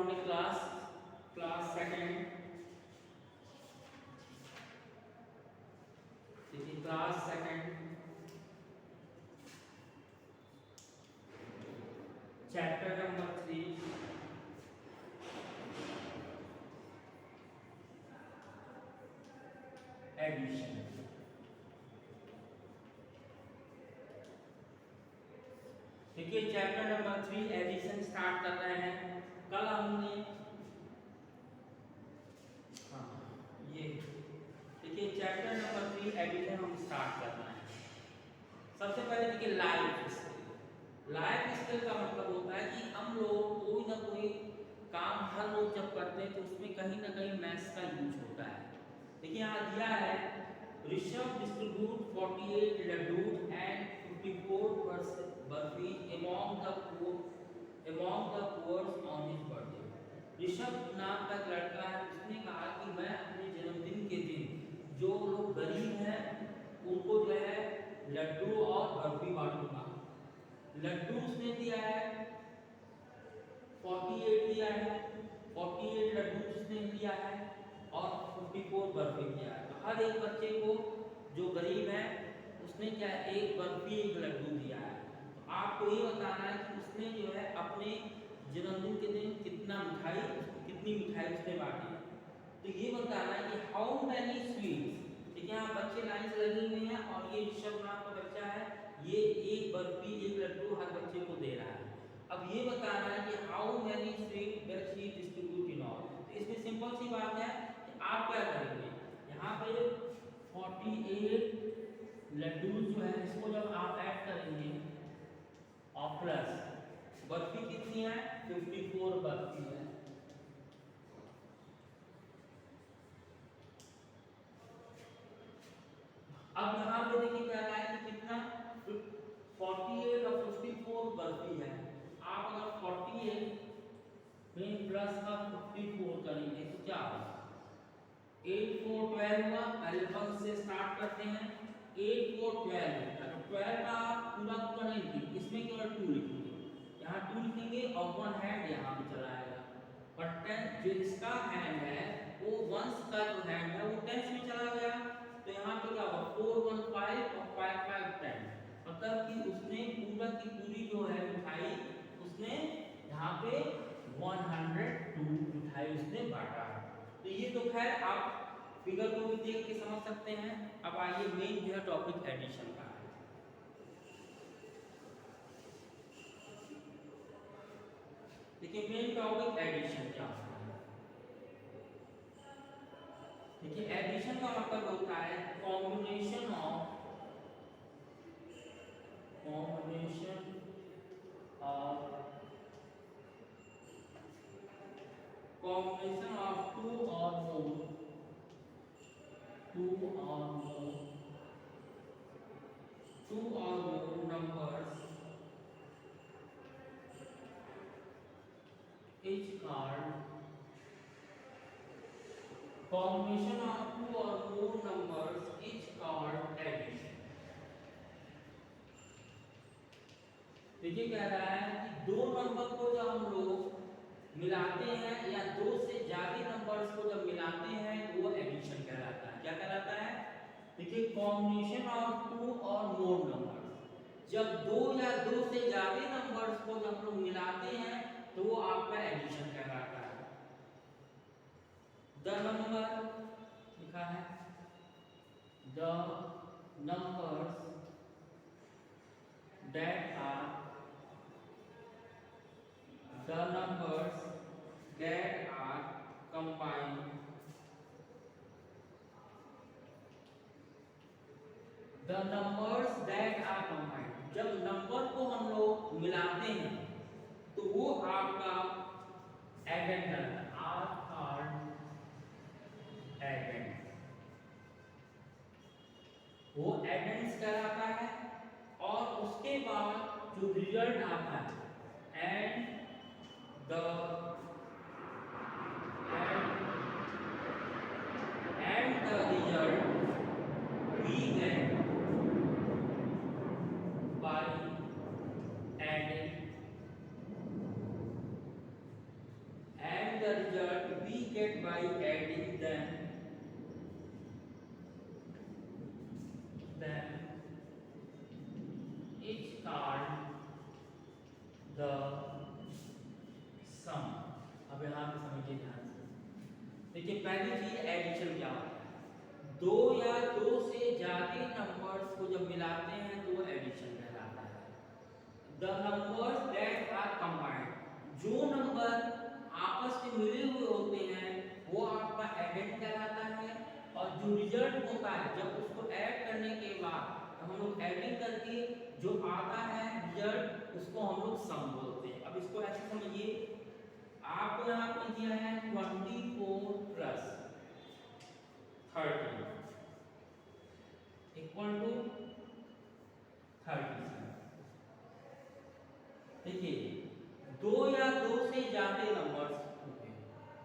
from the class second. देखिए class second chapter number 3 addition. देखिए chapter number 3 addition start कर रहे हैं। कल हमने ये देखिए चैप्टर नंबर 3 एडिशन हम स्टार्ट कर रहे हैं। सबसे पहले देखिए लाइफ स्किल। लाइफ स्किल का मतलब होता है कि हम लोग कोई ना कोई काम हर रोज जब करते हैं तो उसमें कहीं ना कहीं मैथ्स का यूज होता है। देखिए यहाँ दिया है Rishabh distribute 48 laddoo and 54 barfi among the poor on his birthday। Rishabh नाम का एक लड़का है, उसने कहा कि मैं अपने जन्मदिन के दिन जो लोग गरीब हैं उनको जो है लड्डू और बर्फी बांटूंगा। लड्डू उसने दिया है 48 दिया है, 48 लड्डू उसने दिया है और 54 बर्फी दिया है। तो हर एक बच्चे को जो गरीब है उसने क्या एक बर्फी एक लड्डू दिया है। तो आपको ये बताना है कि उसने जो है अपने जन्मदिन के दिन कितनी मिठाई उसने बांटी है। तो ये बताना है कि हाउ मैनी स्वीट्स। देखिए यहाँ बच्चे लाइन से लगे हुए हैं और ये ऋषभ नाम का बच्चा है, ये एक बर्फी एक लड्डू हर बच्चे को दे रहा है। अब ये बताना है कि how many sweet does he distribute in all. तो इसमें सिंपल सी बात है कि आप क्या करेंगे, यहाँ पे 48 लड्डू जो है इसको जब आप ऐड करेंगे और प्लस बर्फी कितनी है 54 बर्फी है। अब यहाँ पे देखिए क्या है कि कितना 48 और 54 बर्फी है। आप अगर 48 में प्लस का 54 करेंगे तो क्या होगा 8 4 12 हुआ। पहले 1 से स्टार्ट करते हैं 8 4 12 होता है। तो 12 का पूरा पूरा नहीं लिखेंगे, इसमें केवल 2 लिखेंगे। यहाँ 2 लिखेंगे और 1 हैंड यहाँ पे चला आएगा। और 10 जो इसका हैंड है वो 1 का जो हैंड है वो 10 में चला गया। तो यहाँ पे क्या होगा 4 1 5 और 5 5 10। मतलब कि उसने पूरा की पूरी जो है मिठाई उसने यहाँ पे 102 मिठाई उसने बांटा। तो ये तो खैर आप फिगर को भी देख के समझ सकते हैं। अब आइए मेन जो है टॉपिक एडिशन का है। देखिए मेन टॉपिक एडिशन क्या होता है। देखिए एडिशन का मतलब होता है combination of two or more numbers is called combination of 2 or more numbers is called addition। देखिए कह रहा है कि दो नंबर को जब हम लोग मिलाते हैं या दो से ज्यादा नंबर्स को जब मिलाते हैं तो वो एडिशन कहलाता है। क्या कहलाता है, देखिए कॉम्बिनेशन ऑफ 2 और मोर नंबर्स, जब दो या दो से ज्यादा नंबर्स को जब हम लोग मिलाते हैं तो वो आपका एडिशन कहलाता है। द नंबर लिखा है the numbers that are combined जब नंबर को हम लोग मिलाते हैं तो वो आपका एडेंड वो एडेंड्स कहलाता है। और उसके बाद जो रिजल्ट आता है and the result we get by adding called the sum। अब यहाँ पे समझिए ध्यान से, देखिए पहली चीज एडिशन क्या होता है, दो या दो से ज्यादा नंबर्स को जब मिलाते हैं तो वो एडिशन कहलाता है। The numbers that are combined, जो नंबर आपस में मिले हुए होते हैं वो आपका एडेंड कहलाता है, और जो रिजल्ट होता है जब उसको ऐड करने के बाद हम लोग एडिंग करके जो आता है रिजल्ट उसको हम लोग सम बोलते हैं। अब इसको ऐसे समझिए, आपको यहाँ पे दिया है 24 प्लस 30 इक्वल टू 37। देखिए दो या दो से ज्यादा नंबर्स होते हैं,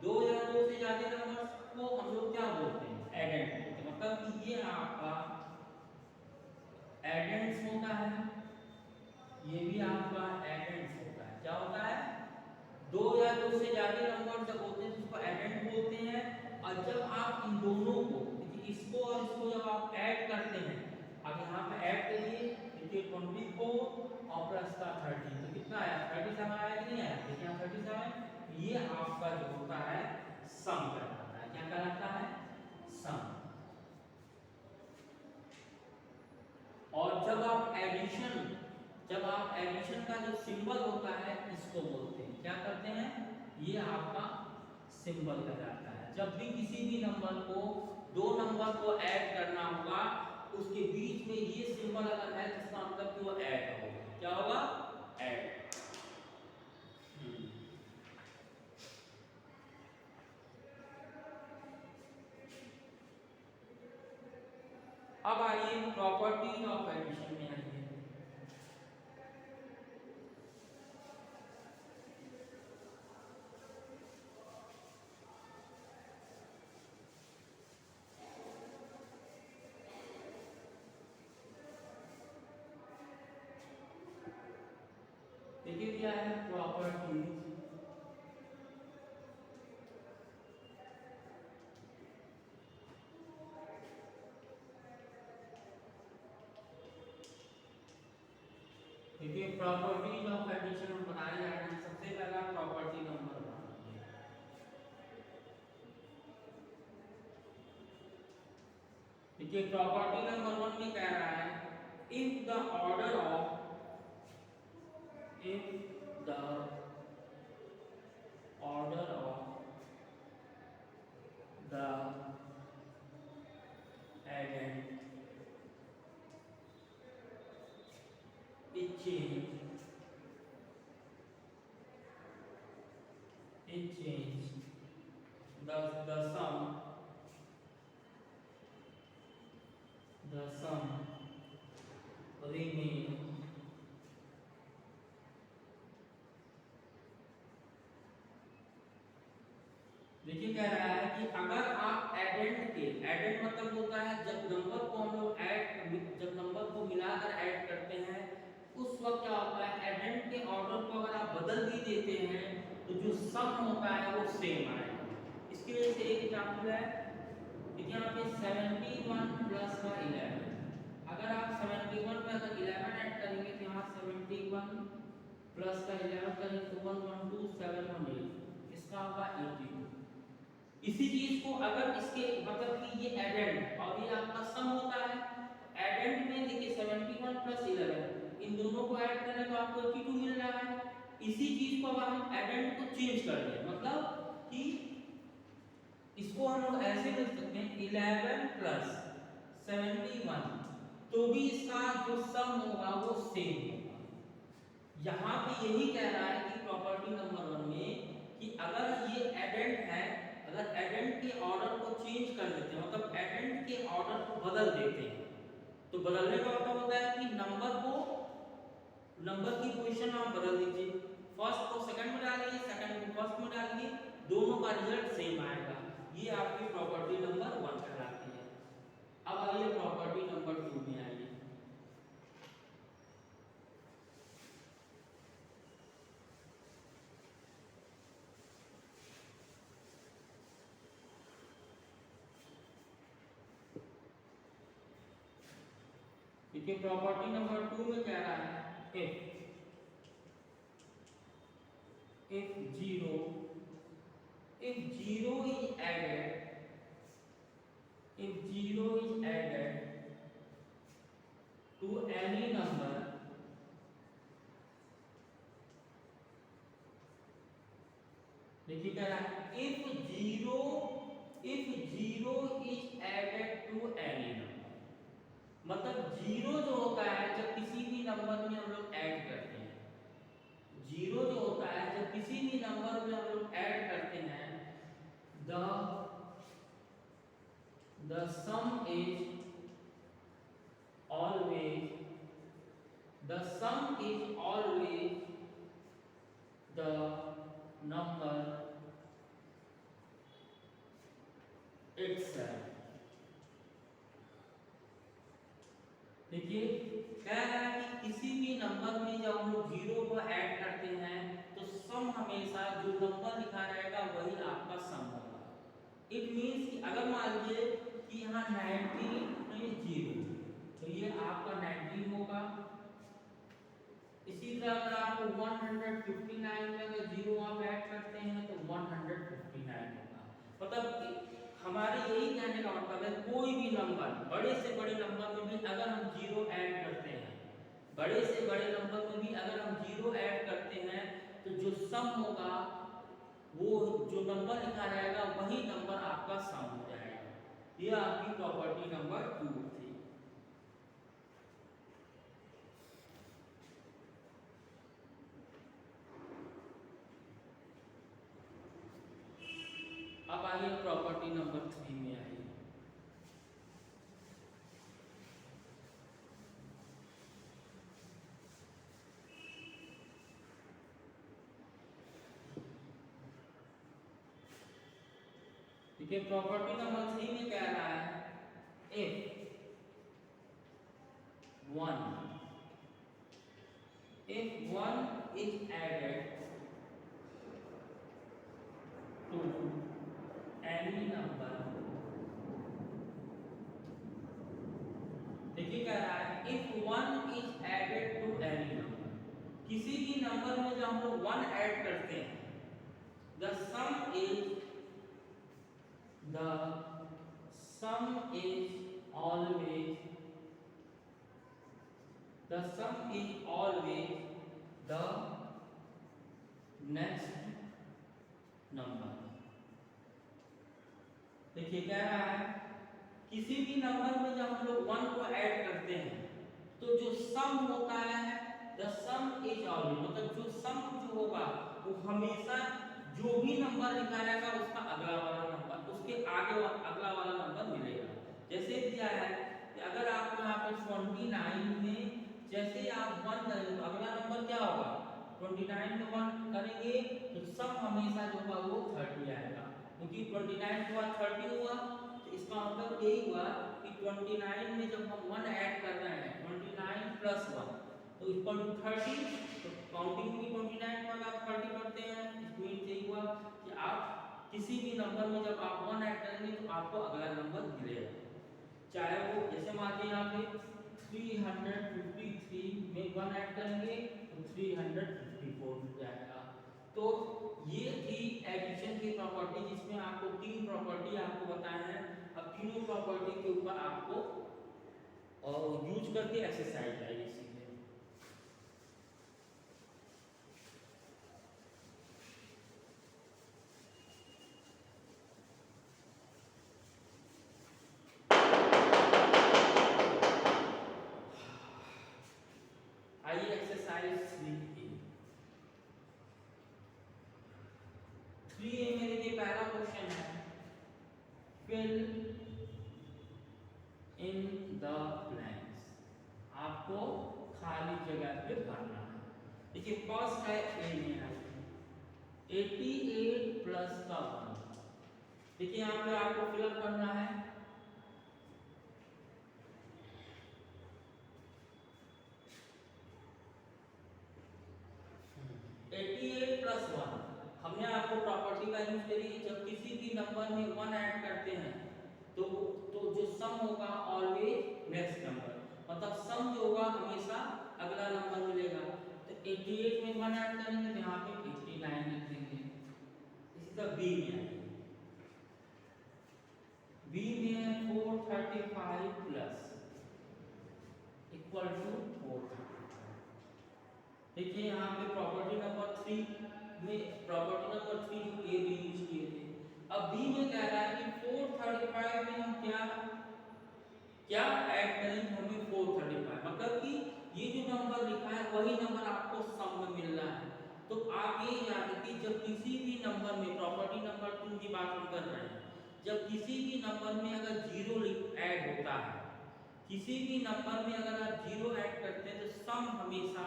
दो या दो से ज्यादा नंबर्स को हम लोग क्या बोलते हैं, एडेंड बोलते हैं। मतलब कि ये आपका एडेंड्स होता है, ये भी आपका एडेंड्स होता है। क्या होता है, दो या दो से ज्यादा नंबर जब होते हैं तो उसको एडेंड बोलते हैं। और जब आप इन दोनों को, इसको और इसको जब आप ऐड करते हैं, अब यहाँ पे ऐड करिए, देखिए 24 और प्लस का 30 तो कितना आया, 37 आया कि नहीं आया, देखिए यहाँ 37, ये आपका जो होता है सम कहलाता है। क्या कहलाता है, सम। और जब आप एडिशन का जो सिंबल होता है इसको बोलते हैं, क्या करते हैं, ये आपका सिंबल कहलाता है। जब भी किसी भी नंबर को, दो नंबर को ऐड करना होगा, उसके बीच में ये सिंबल अगर है जिसका मतलब कि वो ऐड होगा। क्या होगा, ऐड। अब आइए प्रॉपर्टीज ऑफ एडिशन में आइए। देखिए क्या है प्रॉपर्टीज, देखिए प्रॉपर्टीज ऑफ एडिशन हम बनाए जा रहे हैं। सबसे पहला प्रॉपर्टी नंबर 1, देखिए प्रॉपर्टी नंबर 1 में कह रहा है, if the order of the addend is changed, thus the sum remain देखिए कह रहा है कि अगर आप एडेंड मतलब होता है जब नंबर को हम लोग जब नंबर को मिलाकर ऐड करते हैं उस वक्त क्या होता है, एडेंड के ऑर्डर को अगर आप बदल भी देते हैं तो जो सम होता है वो सेम आएगा। इसकी वजह से एक एग्जांपल है, देखिए यहाँ पे 71 प्लस का 11, अगर आप 71 में अगर 11 ऐड करेंगे तो यहाँ 71 प्लस का 11 करेंगे तो 112 718, इसका होगा 82। इसी चीज को अगर इसके मतलब कि ये एडेंड और ये आपका सम होता है, एडेंड में देखिए 71 प्लस 11 इन दोनों को ऐड करें तो आपको 82 मिल रहा है। इसी चीज को अगर हम एडेंड को चेंज कर दें, मतलब कि इसको हम लोग ऐसे लिख सकते हैं 11 प्लस 71, तो भी इसका जो सम होगा वो सेम होगा। यहाँ पे यही कह रहा है कि प्रॉपर्टी नंबर 1 में कि अगर ये एडेंड है, अगर एडेंड के ऑर्डर को चेंज कर देते हैं, मतलब एडेंड के ऑर्डर को बदल देते हैं, तो बदलने का मतलब होता है कि नंबर की पोजीशन आप बदल दीजिए, फर्स्ट को सेकंड में डालिए, सेकंड को फर्स्ट में डालिए, दोनों का रिजल्ट सेम आएगा। ये आपकी प्रॉपर्टी नंबर 1 कहलाती है। अब आइए प्रॉपर्टी नंबर 2 में आइए। देखिए प्रॉपर्टी नंबर 2 में कह रहा है if zero is added, to any number, देखिए क्या रहा है, if zero is added to any number, मतलब जीरो जो होता है जब किसी भी नंबर में हम लोग ऐड करते हैं, जीरो जो होता है जब किसी भी नंबर में हम लोग ऐड करते हैं, the sum is always the number itself। देखिए कह रहा है कि किसी भी नंबर में जब हम लोग जीरो को ऐड करते हैं तो सम हमेशा जो नंबर लिखा रहेगा वही आपका सम होगा। इट मीन्स कि अगर मान लीजिए कि यहाँ 19 है जीरो, तो ये आपका 19 होगा। इसी तरह अगर आपको 159 में अगर जीरो आप ऐड करते हैं तो 159 होगा। मतलब हमारे यही कहने का मतलब है कोई भी नंबर, बड़े से बड़े नंबर में भी अगर हम जीरो ऐड करते हैं, बड़े से बड़े नंबर में भी अगर हम जीरो ऐड करते हैं तो जो सम होगा वो जो नंबर लिखा रहेगा वही नंबर आपका सम हो जाएगा। ये आपकी प्रॉपर्टी नंबर 2 थी। अब आइए प्रॉपर्टी नंबर 3 में आइए। देखिए प्रॉपर्टी नंबर 3 में कह रहा है if one is added to any number, देखिए कह रहा है if one is added to any number, किसी भी नंबर में जब हम लोग 1 ऐड करते हैं, the sum is always the next number। देखिए कह रहा है किसी भी नंबर में जब हम लोग 1 को ऐड करते हैं तो जो सम होता है the sum is always, मतलब जो सम जो होगा वो हमेशा जो भी नंबर लिखा रहेगा उसका अगला वाला नंबर, उसके आगे अगला वाला नंबर मिलेगा। जैसे दिया है कि अगर आपको यहाँ पे 29 में जैसे ही आप 1 करेंगे तो अगला नंबर क्या होगा, 29 में 1 करेंगे तो सम हमेशा जो होगा वो 30 आएगा, क्योंकि 29 के बाद 30 हुआ तो इसका मतलब यही हुआ कि 29 में जब हम 1 ऐड कर रहे हैं 29 प्लस 1 तो इक्वल टू 30, तो काउंटिंग भी 29 में अगर आप 30 करते हैं इसमें यही हुआ कि आप किसी भी नंबर में जब आप 1 ऐड करेंगे तो आपको अगला नंबर मिलेगा, चाहे वो जैसे मान लीजिए यहाँ पे 353 में 1 ऐड करेंगे तो 354 मिल जाएगा। तो ये थी एडिशन की प्रॉपर्टी जिसमें आपको 3 प्रॉपर्टी आपको बताए हैं। अब तीनों प्रॉपर्टी के ऊपर आपको यूज करके एक्सरसाइज आएगी सीधे। आइए एक्सरसाइज 3A में देखिए पहला क्वेश्चन है फिल इन द ब्लैंक्स, आपको खाली जगह पे भरना है। देखिए फर्स्ट है ए में है 88 प्लस का 1, देखिए यहाँ पे आपको फिलअप करना है 88 प्लस 1। हमने आपको प्रॉपर्टी का यूज करी है, जब किसी भी नंबर में 1 ऐड करते हैं तो जो सम होगा ऑलवेज नेक्स्ट नंबर, मतलब सम जो होगा हमेशा अगला नंबर मिलेगा। तो 88 में 1 ऐड करेंगे तो यहाँ पे 89 लिख देंगे। इसी तरह बी में आएंगे, बी में है 435 प्लस इक्वल टू 435। देखिए यहाँ पे प्रॉपर्टी नंबर 3 में प्रॉपर्टी नंबर 3 जो ए बी यूज किए थे। अब बी में कह रहा है कि 435 में हम क्या क्या ऐड करेंगे, हमें 435 मतलब कि ये जो नंबर लिखा है वही नंबर आपको सम में मिल रहा है। तो आप ये याद रखिए जब किसी भी नंबर में प्रॉपर्टी नंबर 2 की बात हम कर रहे हैं, जब किसी भी नंबर में अगर जीरो ऐड होता है, किसी भी नंबर में अगर आप जीरो ऐड करते हैं तो सम हमेशा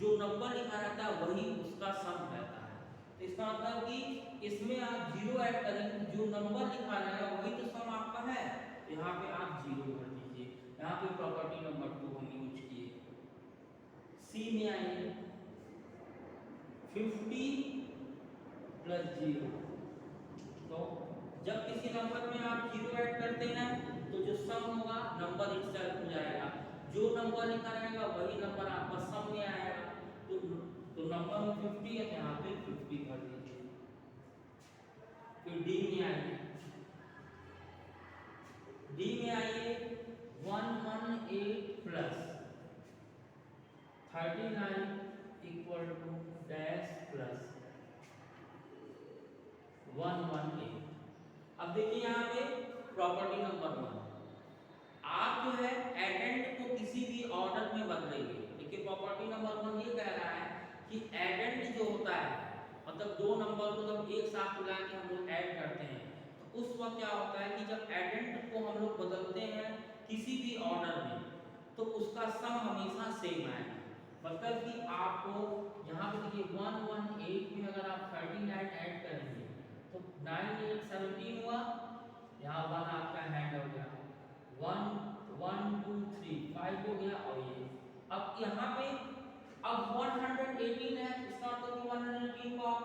जो नंबर लिखा रहता है वही उसका सम रहता है। तो इसका मतलब कि इसमें आप जीरो ऐड करेंगे, जो नंबर लिखा रहेगा वही तो सम आपका है। यहाँ पे आप जीरो भर दीजिए। यहाँ पे प्रॉपर्टी नंबर 2 हम यूज किए। सी में आइए 50 प्लस 0। तो जब किसी नंबर में आप जीरो ऐड करते हैं तो जो सम होगा नंबर इटसेल्फ हो जाएगा, जो नंबर लिखा रहेगा वही नंबर आपका सम में आएगा। तो नंबर में 50 है, यहाँ पे 50 भर दीजिए। फिर डी में आइए, डी में आइए 118 plus 39 equal to dash plus 118। अब देखिए यहाँ पे प्रॉपर्टी नंबर 1, आप जो है एडेंड को किसी भी ऑर्डर में बदलेंगे। देखिए प्रॉपर्टी नंबर 1 ये कह रहा है कि एडेंड जो होता है मतलब दो नंबर को जब एक साथ मिला के हम लोग ऐड करते हैं तो उस वक्त क्या होता है कि जब एडेंड को हम लोग बदलते हैं किसी भी ऑर्डर में तो उसका सम हमेशा सेम आएगा। मतलब कि आपको यहाँ पे देखिए 118 में अगर आप 39 ऐड करेंगे तो 9 8 17 हुआ, यहाँ 1 आपका हैंड हो गया, 1 1 2 3 5 हो गया। और ये अब यहाँ पे अब 118 है, इसका मतलब 118 को आप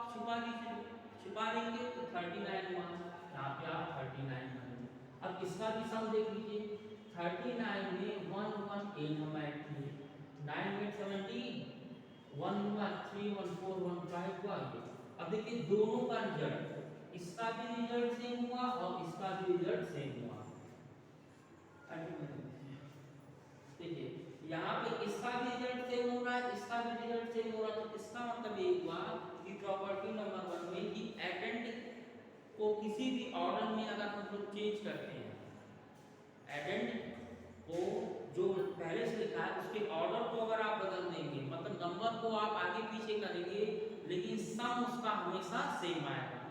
छिपा देंगे तो 39 हुआ, यहाँ पे आप 39 करेंगे। अब इसका भी सम देख लीजिए, 39 में 118 हम ऐड किए, 9 8 17 1 हुआ, 3 1 4 1 5 हुआ। ये अब देखिए दोनों का रिजल्ट, इसका भी रिजल्ट सेम हुआ और इसका भी रिजल्ट सेम हुआ। देखिए यहाँ पे इसका भी रिजल्ट सेम हो रहा है, इसका भी रिजल्ट सेम हो रहा है। तो इसका मतलब ये हुआ कि प्रॉपर्टी नंबर 1 में कि एडेंड को किसी भी ऑर्डर में अगर हम लोग चेंज करते हैं, एडेंड को जो पहले से लिखा है उसके ऑर्डर को अगर आप बदल देंगे मतलब नंबर को आप आगे पीछे करेंगे लेकिन सम उसका हमेशा सेम आएगा।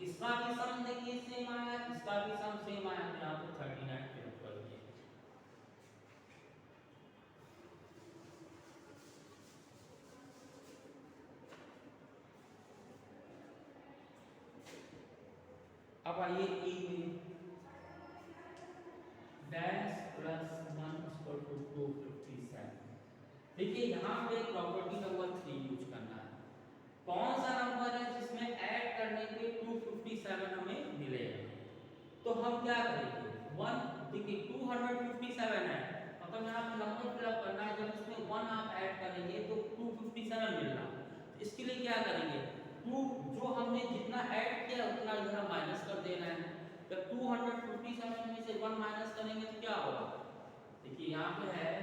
इसका भी सम देखिए सेम आया, इसका भी सम सेम आया, तो यहाँ पे 39 फिल कर दिए। अब आइए ई में डैश प्लस 1 इक्वल टू 257। देखिए यहाँ पे प्रॉपर्टी नंबर 3 यूज करना है। कौन सा नंबर है जिसमें ऐड करने पे 257 हमें मिलेगा, तो हम क्या करेंगे 1 देखिए 257 है मतलब यहाँ पे नंबर फिलअप करना है, जब इसमें 1 आप ऐड करेंगे तो 257 मिलना। तो इसके लिए क्या करेंगे 2 जो हमने जितना ऐड किया उतना इधर माइनस कर देना है। जब 257 में से 1 माइनस करेंगे तो क्या होगा, देखिए यहाँ पे है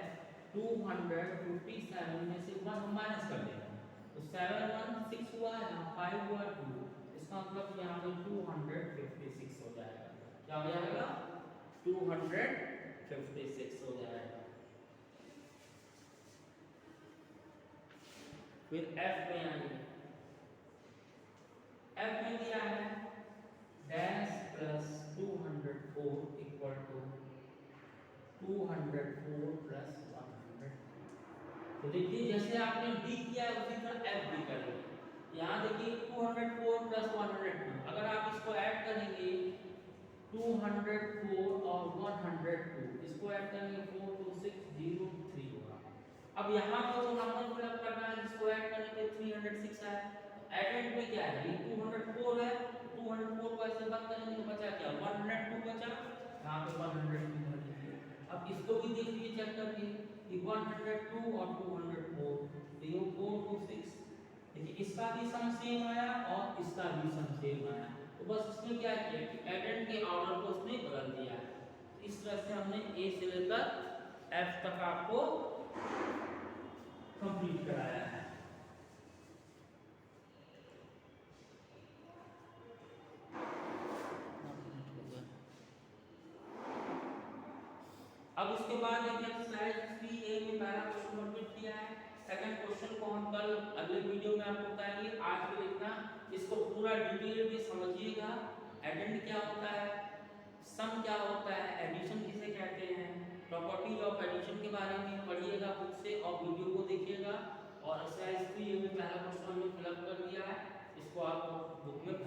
257 में से 1 हम माइनस कर देंगे तो 7 1 6 हुआ है, 5 हुआ 2, इसका मतलब यहाँ पे 256 हो जाएगा। क्या हो जाएगा 256 हो जाएगा। फिर एफ में आएंगे, एफ में दिया है dash plus 204 equal to 204 plus 100। तो देखिए जैसे आपने डी किया है उसी तरह एफ भी करेंगे। यहाँ देखिए 204 प्लस 102, अगर आप इसको ऐड करेंगे 204 और 102 इसको ऐड करेंगे 42603 होगा। अब यहाँ पर जो नंबर फिलअप करना है जिसको ऐड करने पे 306 है, एडेंड में क्या है ये 204 है, 204 को ऐसे बंद करेंगे तो बचा क्या 102 बचा, यहाँ पे 102 भर दीजिए। अब इसको भी देख लीजिए चेक करके 102 और 204, तो ये 426। देखिए इसका भी सम सेम आया और इसका भी सम सेम आया, तो बस इसने क्या किया कि एडेंड के ऑर्डर को उसने बदल दिया है। तो इस तरह से हमने ए से लेकर एफ तक आपको कंप्लीट कराया है। अब उसके बाद एक एक्सरसाइज 3A में पहला क्वेश्चन कंप्लीट किया है। सेकंड क्वेश्चन को हम कल अगले वीडियो में आपको बताएंगे। आज भी देखना, इसको पूरा डिटेल में समझिएगा। एडेंड क्या होता है, सम क्या होता है, एडिशन किसे कहते हैं, प्रॉपर्टीज ऑफ एडिशन के बारे में पढ़िएगा बुक से और वीडियो को देखिएगा। और एक्सरसाइज 3A में पहला क्वेश्चन हमने फिलअप कर दिया है, इसको आप बुक में